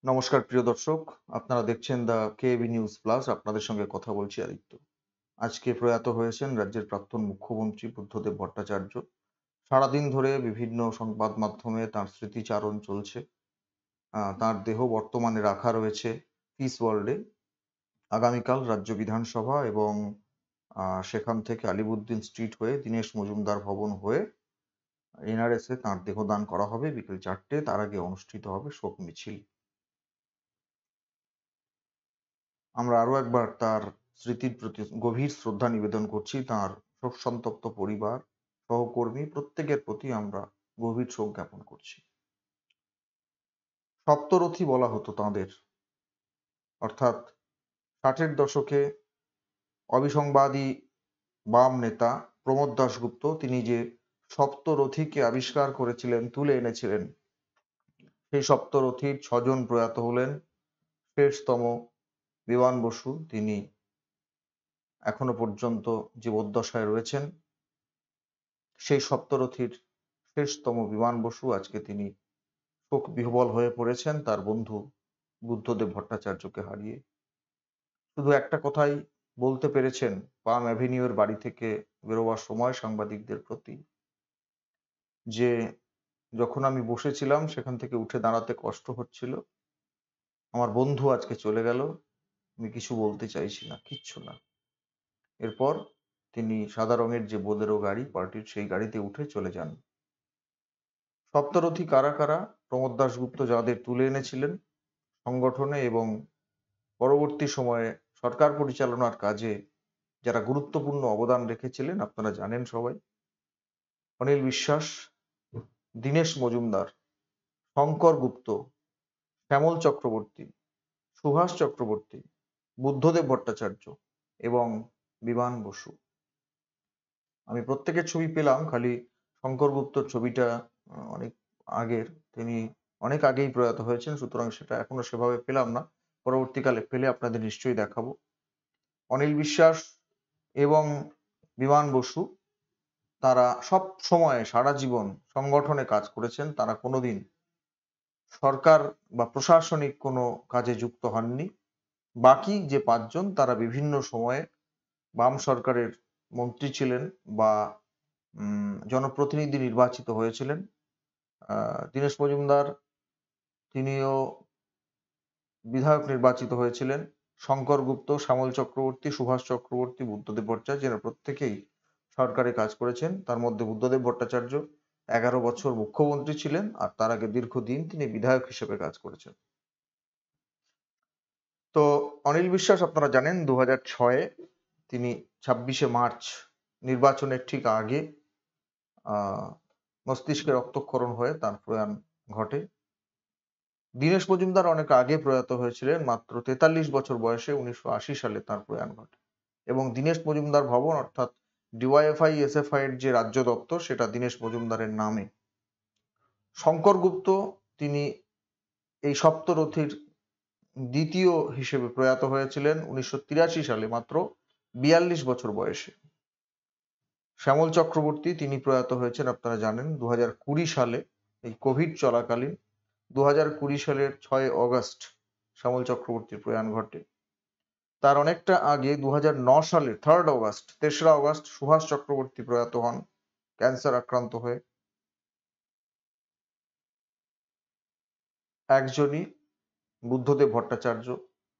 নমস্কার প্রিয় দর্শক, আপনারা দেখছেন দ্য কেবি নিউজ প্লাস। আপনাদের সঙ্গে কথা বলছি আদিত্য। আজকে প্রয়াত হয়েছেন রাজ্যের প্রাক্তন মুখ্যমন্ত্রী বুদ্ধদেব ভট্টাচার্য। সারাদিন ধরে বিভিন্ন সংবাদ মাধ্যমে তাঁর স্মৃতিচারণ চলছে। তাঁর দেহ বর্তমানে রাখা রয়েছে পিস ওয়ার্ল্ডে। আগামীকাল রাজ্য বিধানসভা এবং সেখান থেকে আলিবুদ্দিন স্ট্রিট হয়ে দীনেশ মজুমদার ভবন হয়ে এনআরএসে তাঁর দেহদান করা হবে বিকেল 4টে। তার আগে অনুষ্ঠিত হবে শোক মিছিল। আমরা আরো একবার তার স্মৃতির প্রতি গভীর শ্রদ্ধা নিবেদন করছি। তার শোকসন্তপ্ত পরিবার, সহকর্মী প্রত্যেকের প্রতি আমরা গভীর শোক জ্ঞাপন করছি। সপ্তরথী বলা হতো তাঁদের, অর্থাৎ 60-এর দশকে অবিসংবাদী বাম নেতা প্রমোদ দাশগুপ্ত তিনি যে সপ্তরথীকে আবিষ্কার করেছিলেন, তুলে এনেছিলেন, সেই সপ্তরথীর 6জন প্রয়াত হলেন। শেষতম বিমান বসু, তিনি এখনো পর্যন্ত জীবদ্দশায় রয়েছেন। সেই সপ্তরথীর শেষতম বিমান বসু আজকে তিনি শোক বিহ্বল হয়ে পড়েছেন তার বন্ধু বুদ্ধদেব ভট্টাচার্যকে হারিয়ে। শুধু একটা কথাই বলতে পেরেছেন পাম অ্যাভিনিউর বাড়ি থেকে বেরোবার সময় সাংবাদিকদের প্রতি, যে যখন আমি বসেছিলাম সেখান থেকে উঠে দাঁড়াতে কষ্ট হচ্ছিল, আমার বন্ধু আজকে চলে গেল, আমি কিছু বলতে চাইছি না, কিচ্ছু না। এরপর তিনি সাদা রঙের যে বোলেরো গাড়ি পার্টির, সেই গাড়িতে উঠে চলে যান। সপ্তরথী কারা কারা? প্রমোদ দাশগুপ্ত যাদের তুলে এনেছিলেন সংগঠনে এবং পরবর্তী সময়ে সরকার পরিচালনার কাজে যারা গুরুত্বপূর্ণ অবদান রেখেছিলেন, আপনারা জানেন সবাই। অনিল বিশ্বাস, দীনেশ মজুমদার, শঙ্কর গুপ্ত, শ্যামল চক্রবর্তী, সুভাষ চক্রবর্তী, বুদ্ধদেব ভট্টাচার্য এবং বিমান বসু। আমি প্রত্যেকের ছবি পেলাম, খালি শঙ্কর গুপ্তর ছবিটা অনেক আগের, তিনি অনেক আগেই প্রয়াত হয়েছেন, সুতরাং সেটা এখনো সেভাবে পেলাম না। পরবর্তীকালে পেলে আপনাদের নিশ্চয়ই দেখাবো। অনিল বিশ্বাস এবং বিমান বসু তারা সব সময় সারা জীবন সংগঠনে কাজ করেছেন। তারা কোনোদিন সরকার বা প্রশাসনিক কোনো কাজে যুক্ত হননি। বাকি যে 5জন তারা বিভিন্ন সময়ে বাম সরকারের মন্ত্রী ছিলেন বা জনপ্রতিনিধি নির্বাচিত হয়েছিলেন। দীনেশ মজুমদার তিনিও বিধায়ক নির্বাচিত হয়েছিলেন। শঙ্কর গুপ্ত, শ্যামল চক্রবর্তী, সুভাষ চক্রবর্তী, বুদ্ধদেব ভট্টাচার্য এরা প্রত্যেকেই সরকারে কাজ করেছেন। তার মধ্যে বুদ্ধদেব ভট্টাচার্য 11 বছর মুখ্যমন্ত্রী ছিলেন, আর তার আগে দীর্ঘদিন তিনি বিধায়ক হিসেবে কাজ করেছেন। তো অনিল বিশ্বাস আপনারা জানেন 2006-এ তিনি 26শে মার্চ নির্বাচনের ঠিক আগে মস্তিষ্কে রক্তক্ষরণ হয়ে তার প্রয়াণ ঘটে। দীনেশ মজুমদার অনেক আগে প্রয়াত হয়েছিলেন, মাত্র 43 বছর বয়সে 1980 সালে তার প্রয়াণ ঘটে। এবং দীনেশ মজুমদার ভবন অর্থাৎ ডিওয়াইএফআই এসএফআই এর যে রাজ্য দপ্তর, সেটা দীনেশ মজুমদারের নামে। শঙ্কর গুপ্ত তিনি এই সপ্তরথীর দ্বিতীয় হিসেবে প্রয়াত হয়েছিলেন 1983 সালে, মাত্র 42 বছর বয়সে। শ্যামল চক্রবর্তী তিনি প্রয়াত হয়েছেন আপনারা জানেন 2020 সালে, এই কোভিড চলাকালীন 2020 সালের 6 অগস্ট শ্যামল চক্রবর্তীর প্রয়াণ ঘটে। তার অনেকটা আগে 2009 সালের 3 অগস্ট, 3রা অগস্ট সুভাষ চক্রবর্তী প্রয়াত হন ক্যান্সার আক্রান্ত হয়ে। একজনই বুদ্ধদেব ভট্টাচার্য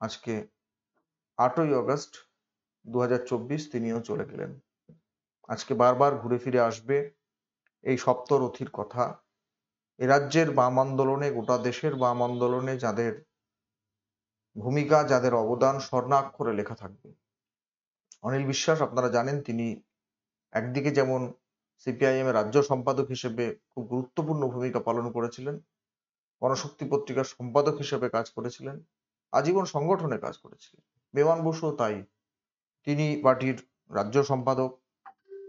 আজকে 8ই অগস্ট 2024 তিনিও চলে গেলেন। আজকে বারবার ঘুরে ফিরে আসবে এই সপ্তরথীর কথা। এ রাজ্যের বাম আন্দোলনে, গোটা দেশের বাম আন্দোলনে যাদের ভূমিকা, যাদের অবদান স্বর্ণাক্ষরে লেখা থাকবে। অনিল বিশ্বাস আপনারা জানেন তিনি একদিকে যেমন সিপিআইএম এর রাজ্য সম্পাদক হিসেবে খুব গুরুত্বপূর্ণ ভূমিকা পালন করেছিলেন, গণশক্তি পত্রিকার সম্পাদক হিসেবে কাজ করেছিলেন, আজীবন সংগঠনে কাজ করেছিলেন। বিমান বসুও তাই, তিনি পার্টির রাজ্য সম্পাদক,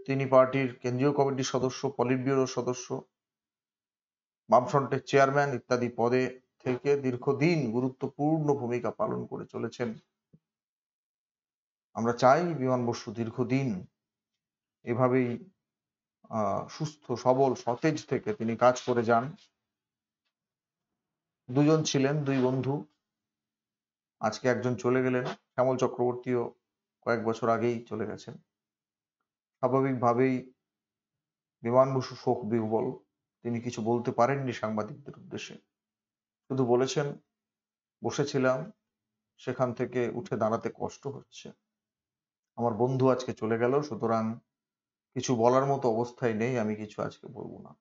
তিনি পার্টির কেন্দ্রীয় কমিটির সদস্য, পলিট ব্যুরোর সদস্য, বামফ্রন্টের চেয়ারম্যান ইত্যাদি পদে থেকে দীর্ঘদিন গুরুত্বপূর্ণ ভূমিকা পালন করে চলেছেন। আমরা চাই বিমান বসু দীর্ঘদিন এভাবেই সুস্থ, সবল, সতেজ থেকে তিনি কাজ করে যান। দুজন ছিলেন, দুই বন্ধু। আজকে একজন চলে গেলেন, শ্যামল চক্রবর্তীও কয়েক বছর আগেই চলে গেছেন। স্বাভাবিকভাবেই বিমান বসু শোক বিহ্বল। তিনি কিছু বলতে পারেননি সাংবাদিকদের উদ্দেশ্যে, শুধু বলেছেন, বসেছিলাম, সেখান থেকে উঠে দাঁড়াতে কষ্ট হচ্ছে। আমার বন্ধু আজকে চলে গেল, সুতরাং কিছু বলার মতো অবস্থায় নেই, আমি কিছু আজকে বলবো না।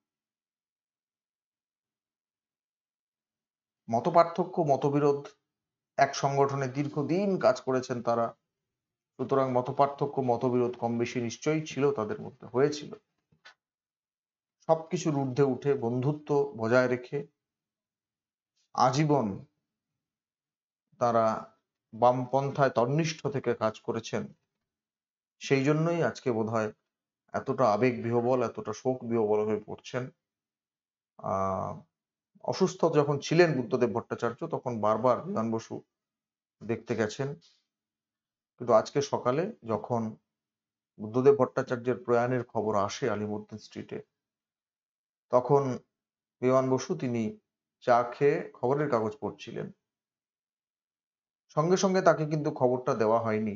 মতপার্থক্য, মতবিরোধ, এক সংগঠনে দীর্ঘদিন কাজ করেছেন তারা, সুতরাং মতপার্থক্য, মতবিরোধ কম বেশি নিশ্চয়ই ছিল, তাদের মধ্যে হয়েছিল। সবকিছুর ঊর্ধ্বে উঠে বন্ধুত্ব বজায় রেখে আজীবন তারা বামপন্থায় তন্নিষ্ঠ থেকে কাজ করেছেন। সেই জন্যই আজকে বোধহয় এতটা আবেগ বিহ্বল, এতটা শোক বিহ্বল হয়ে পড়ছেন। আহ অসুস্থ যখন ছিলেন বুদ্ধদেব ভট্টাচার্য, তখন বারবার বিমান বসু দেখতে গেছেন, কিন্তু আজকে সকালে যখন বুদ্ধদেব ভট্টাচার্যের প্রয়াণের খবর আসে আলিমুদ্দিন স্ট্রিটে, তখন বিমান বসু তিনি চা খেয়ে খবরের কাগজ পড়ছিলেন। সঙ্গে সঙ্গে তাকে কিন্তু খবরটা দেওয়া হয়নি।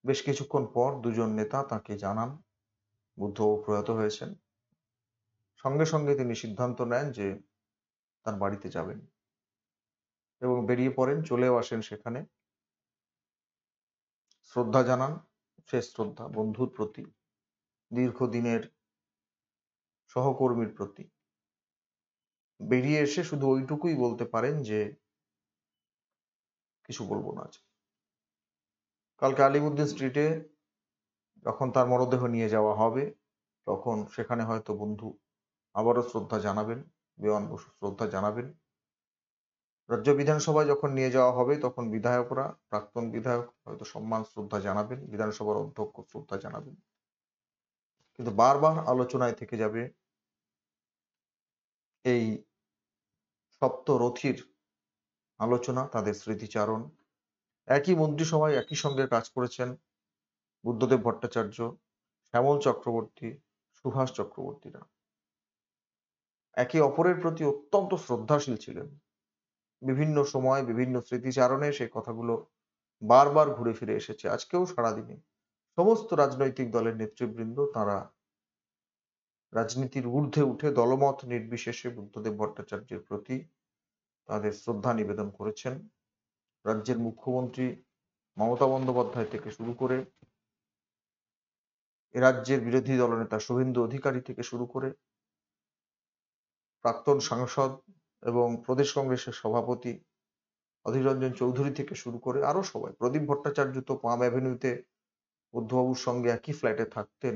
বেশ কিছুক্ষণ পর দুজন নেতা তাকে জানান বুদ্ধবাবু প্রয়াত হয়েছেন। সঙ্গে সঙ্গে তিনি সিদ্ধান্ত নেন যে তার বাড়িতে যাবেন এবং বেরিয়ে পড়েন, চলেও আসেন সেখানে। শ্রদ্ধা জানান, শেষ শ্রদ্ধা বন্ধুর প্রতি, দীর্ঘদিনের সহকর্মীর প্রতি। বেরিয়ে এসে শুধু ওইটুকুই বলতে পারেন যে কিছু বলবো না আজ। কালকে আলিমুদ্দিন স্ট্রিটে যখন তার মরদেহ নিয়ে যাওয়া হবে, তখন সেখানে হয়তো বন্ধু আবারও শ্রদ্ধা জানাবেন, বিমান বসু শ্রদ্ধা জানাবেন। রাজ্য বিধানসভায় যখন নিয়ে যাওয়া হবে, তখন বিধায়করা, প্রাক্তন বিধায়ক হয়তো সম্মান শ্রদ্ধা জানাবেন, বিধানসভার অধ্যক্ষ শ্রদ্ধা জানাবেন। কিন্তু বারবার আলোচনায় থেকে যাবে এই সপ্তরথীর আলোচনা, তাদের স্মৃতিচারণ। একই মন্ত্রিসভায় একই সঙ্গে কাজ করেছেন বুদ্ধদেব ভট্টাচার্য, শ্যামল চক্রবর্তী, সুভাষ চক্রবর্তীরা। একে অপরের প্রতি অত্যন্ত শ্রদ্ধাশীল ছিলেন। বিভিন্ন সময় বিভিন্ন স্মৃতিচারণে সেই কথাগুলো বারবার ঘুরে ফিরে এসেছে। আজকেও সারাদিনে সমস্ত রাজনৈতিক দলের নেতৃবৃন্দ তারা রাজনীতির ঊর্ধ্বে উঠে দলমত নির্বিশেষে বুদ্ধদেব ভট্টাচার্যের প্রতি তাদের শ্রদ্ধা নিবেদন করেছেন। রাজ্যের মুখ্যমন্ত্রী মমতা বন্দ্যোপাধ্যায় থেকে শুরু করে, এ রাজ্যের বিরোধী দলনেতা শুভেন্দু অধিকারী থেকে শুরু করে, প্রাক্তন সাংসদ এবং প্রদেশ কংগ্রেসের সভাপতি অধীর রঞ্জন চৌধুরী থেকে শুরু করে আরো সবাই। প্রদীপ ভট্টাচার্য তো পাম অ্যাভিনিউতে বুদ্ধবাবুর সঙ্গে একই ফ্ল্যাটে থাকতেন,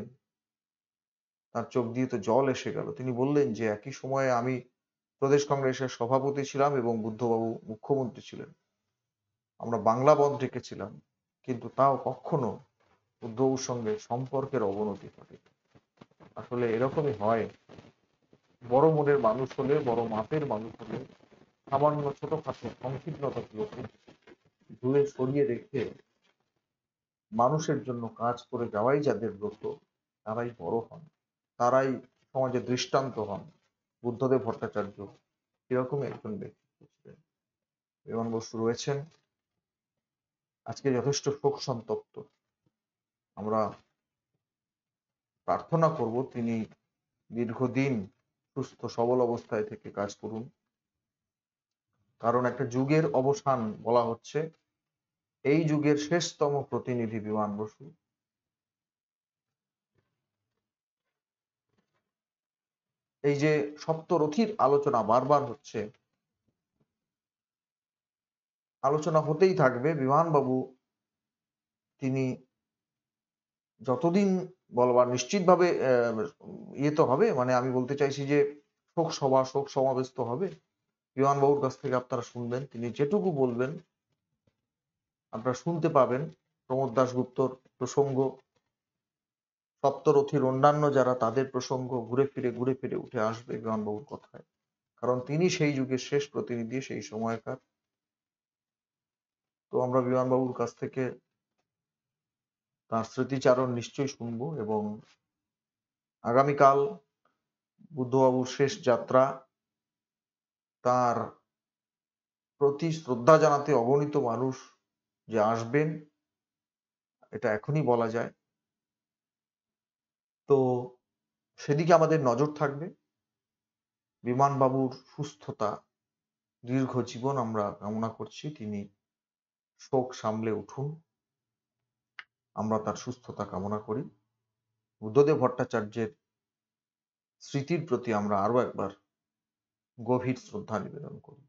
তার চোখ দিয়ে তো জল এসে গেল। তিনি বললেন যে একই সময়ে আমি প্রদেশ কংগ্রেসের সভাপতি ছিলাম এবং বুদ্ধবাবু মুখ্যমন্ত্রী ছিলেন। আমরা বাংলা বন্ধ রেখেছিলাম, কিন্তু তাও কখনো বুদ্ধবাবুর সঙ্গে সম্পর্কের অবনতি ঘটে। আসলে এরকমই হয়, বড় মনের মানুষ হলে, বড় মাপের মানুষ হলে সামান্য ছোটখাটো সংকীর্ণতাগুলোকে দূরে সরিয়ে রেখে মানুষের জন্য কাজ করে যাওয়াই যাদের ব্রত, তারাই বড় হন, তারাই সমাজে দৃষ্টান্ত হন। বুদ্ধদেব ভট্টাচার্য এরকমই একজন ব্যক্তিত্ব ছিলেন। বিমান বসু রয়েছেন, আজকে যথেষ্ট শোক সন্তপ্ত। আমরা প্রার্থনা করব তিনি দীর্ঘদিন সুস্থ সবল অবস্থায় থেকে কাজ করুন, কারণ একটা যুগের অবসান বলা হচ্ছে, এই যুগের শেষতম প্রতিনিধি বিমান বসু। এই যে সপ্তরথীর আলোচনা বারবার হচ্ছে, আলোচনা হতেই থাকবে। বিমানবাবু তিনি যতদিন বলবার নিশ্চিতভাবে ইয়ে তো হবে, মানে আমি বলতে চাইছি যে শোক সভা, শোক সমাবেশ তো হবে। বিমানবাবুর কাছ থেকে আপনারা শুনবেন, তিনি যেটুকু বলবেন আপনারা শুনতে পাবেন। প্রমোদ দাশগুপ্তর প্রসঙ্গ, সপ্তরথীর অন্যান্য যারা, তাদের প্রসঙ্গ ঘুরে ফিরে উঠে আসবে বিমানবাবুর কথায়, কারণ তিনি সেই যুগের শেষ প্রতিনিধি, সেই সময়কার। তো আমরা বিমানবাবুর কাছ থেকে তার স্মৃতিচারণ নিশ্চয়ই শুনবো, এবং আগামীকাল বুদ্ধবাবুর শেষ যাত্রা, তার প্রতি শ্রদ্ধা জানাতে অগণিত মানুষ যে আসবেন এটা এখনই বলা যায়। তো সেদিকে আমাদের নজর থাকবে। বিমানবাবুর সুস্থতা, দীর্ঘ জীবন আমরা কামনা করছি। তিনি শোক সামলে উঠুন। আমরা তার সুস্থতা কামনা করি। বুদ্ধদেব ভট্টাচার্যের স্মৃতির প্রতি আমরা আরো একবার গভীর শ্রদ্ধা নিবেদন করি।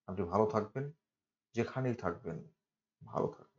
আপনি ভালো থাকবেন, যেখানেই থাকবেন ভালো থাকবেন।